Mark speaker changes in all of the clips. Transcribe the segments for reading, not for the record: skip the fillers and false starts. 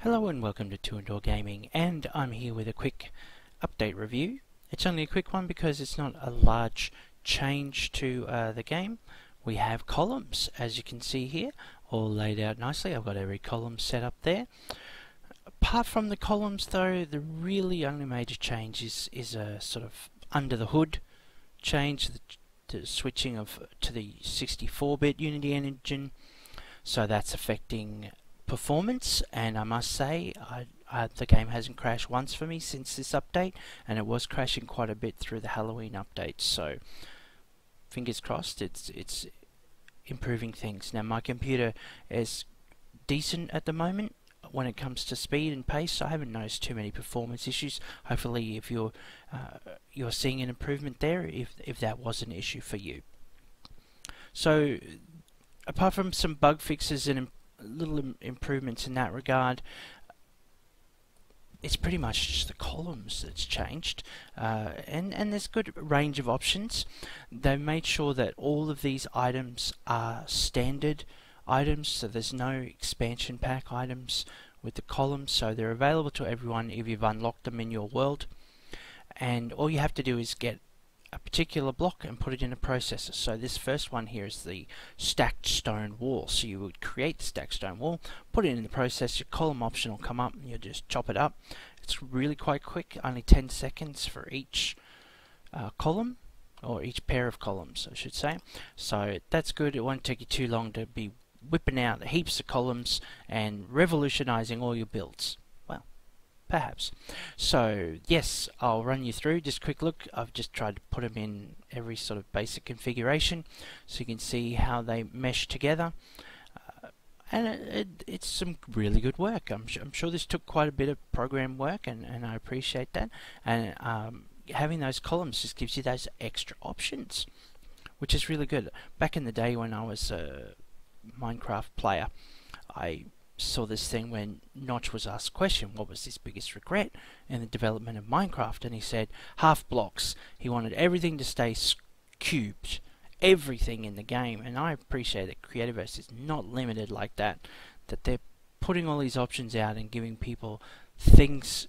Speaker 1: Hello and welcome to Two and Door Gaming, and I'm here with a quick update review. It's only a quick one because it's not a large change to the game. We have columns, as you can see here, all laid out nicely. I've got every column set up there. Apart from the columns though, the really only major change is a sort of under the hood change, the switching to the 64-bit Unity engine. So that's affecting performance, and I must say the game hasn't crashed once for me since this update, and it was crashing quite a bit through the Halloween update, so fingers crossed it's improving things. Now my computer is decent at the moment when it comes to speed and pace, so I haven't noticed too many performance issues. Hopefully if you're seeing an improvement there, if that was an issue for you. So apart from some bug fixes and little improvements in that regard, it's pretty much just the columns that's changed, and there's good range of options. They've made sure that all of these items are standard items, so there's no expansion pack items with the columns, so they're available to everyone if you've unlocked them in your world, and all you have to do is get a particular block and put it in a processor. So this first one here is the stacked stone wall. So you would create the stacked stone wall, put it in the processor, your column option will come up and you'll just chop it up. It's really quite quick, only 10 seconds for each column, or each pair of columns I should say. So that's good, it won't take you too long to be whipping out heaps of columns and revolutionizing all your builds. Perhaps. So yes, I'll run you through just a quick look. I've just tried to put them in every sort of basic configuration so you can see how they mesh together, and it's some really good work. I'm sure this took quite a bit of program work, and I appreciate that, and having those columns just gives you those extra options, which is really good. Back in the day when I was a Minecraft player, I saw this thing when Notch was asked a question, what was his biggest regret in the development of Minecraft, and he said half blocks. He wanted everything to stay cubed, everything in the game, and I appreciate that Creativerse is not limited like that, that they're putting all these options out and giving people things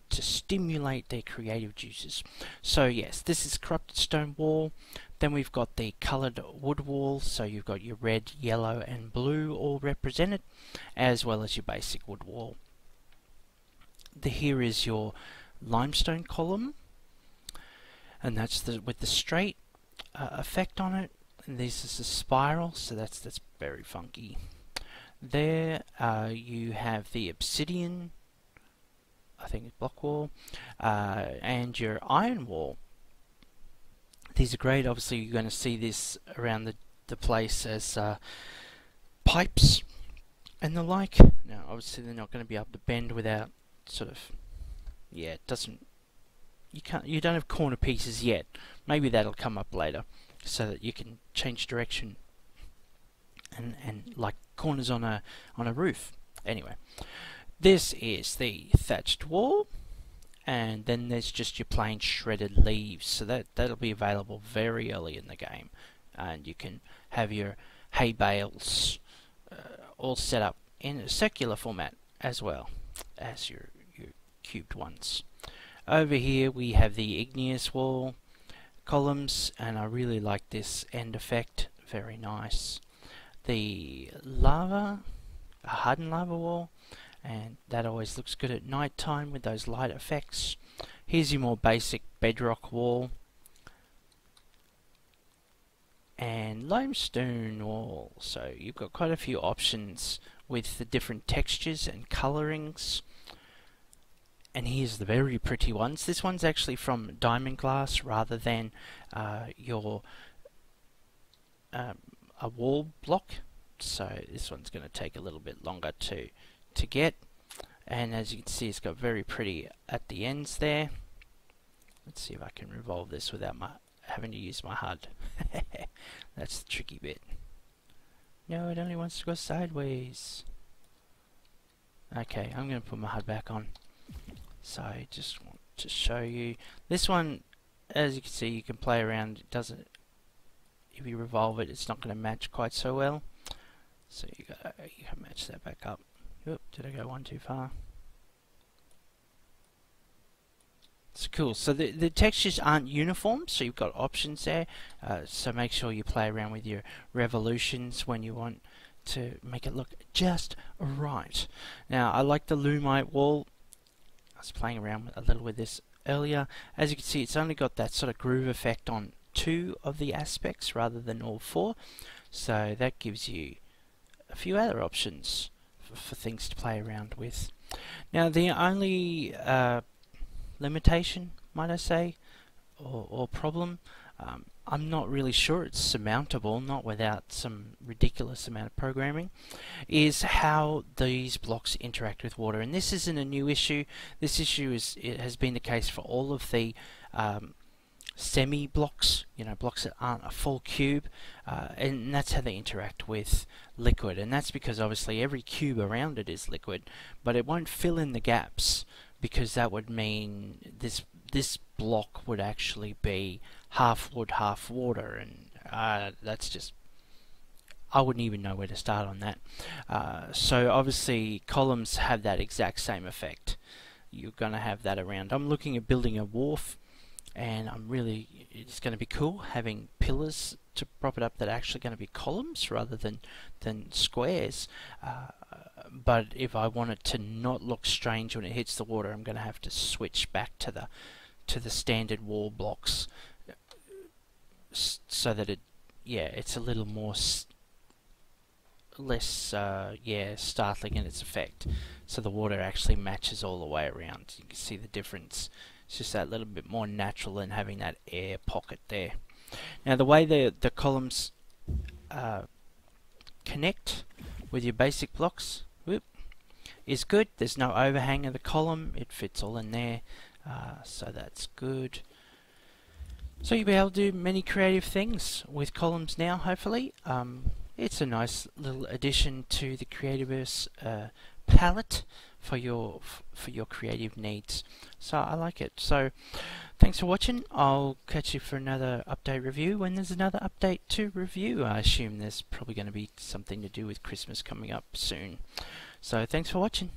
Speaker 1: to stimulate their creative juices. So yes, this is corrupted stone wall. Then we've got the coloured wood wall, so you've got your red, yellow and blue all represented, as well as your basic wood wall. Here is your limestone column, and that's with the straight effect on it, and this is a spiral, so that's very funky. There you have the obsidian, I think it's block wall, and your iron wall. These are great. Obviously you're going to see this around the place as pipes and the like. Now obviously they're not going to be able to bend without sort of, yeah, it doesn't, you don't have corner pieces yet. Maybe that'll come up later so that you can change direction and like corners on a roof. Anyway, this is the thatched wall, and then there's just your plain shredded leaves, so that'll be available very early in the game, and you can have your hay bales all set up in a circular format as well as your cubed ones. Over here we have the igneous wall columns, and I really like this end effect, very nice. The lava, a hardened lava wall, and that always looks good at night time with those light effects. Here's your more basic bedrock wall and limestone wall, so you've got quite a few options with the different textures and colorings. And here's the very pretty ones. This one's actually from diamond glass rather than a wall block, so this one's going to take a little bit longer to get, and as you can see it's got very pretty at the ends there. Let's see if I can revolve this without having to use my HUD. That's the tricky bit. No, it only wants to go sideways. Okay, I'm going to put my HUD back on. So I just want to show you this one. As you can see, you can play around. It doesn't, if you revolve it, it's not going to match quite so well, so you can match that back up. Oop, did I go one too far? It's cool. So the textures aren't uniform, so you've got options there. So make sure you play around with your revolutions when you want to make it look just right. Now, I like the Lumite wall. I was playing around a little with this earlier. As you can see, it's only got that sort of groove effect on 2 of the aspects rather than all 4. So that gives you a few other options for things to play around with. Now, the only limitation, might I say, or problem, I'm not really sure it's surmountable, not without some ridiculous amount of programming, is how these blocks interact with water. And this isn't a new issue. This issue has been the case for all of the semi blocks, blocks that aren't a full cube, and that's how they interact with liquid. And that's because obviously every cube around it is liquid, but it won't fill in the gaps, because that would mean this block would actually be half wood, half water, and that's just, I wouldn't even know where to start on that. So obviously columns have that exact same effect. You're going to have that around. I'm looking at building a wharf, and it's going to be cool having pillars to prop it up that are actually going to be columns rather than squares. But if I want it to not look strange when it hits the water, I'm going to have to switch back to the standard wall blocks, so that it's a little more less startling in its effect. So the water actually matches all the way around. You can see the difference. It's just that little bit more natural than having that air pocket there. Now, the way the columns connect with your basic blocks is good. There's no overhang of the column. It fits all in there, so that's good. So you'll be able to do many creative things with columns now, hopefully. It's a nice little addition to the Creativerse palette for your creative needs. So I like it. So thanks for watching. I'll catch you for another update review when there's another update to review. I assume there's probably going to be something to do with Christmas coming up soon. So thanks for watching.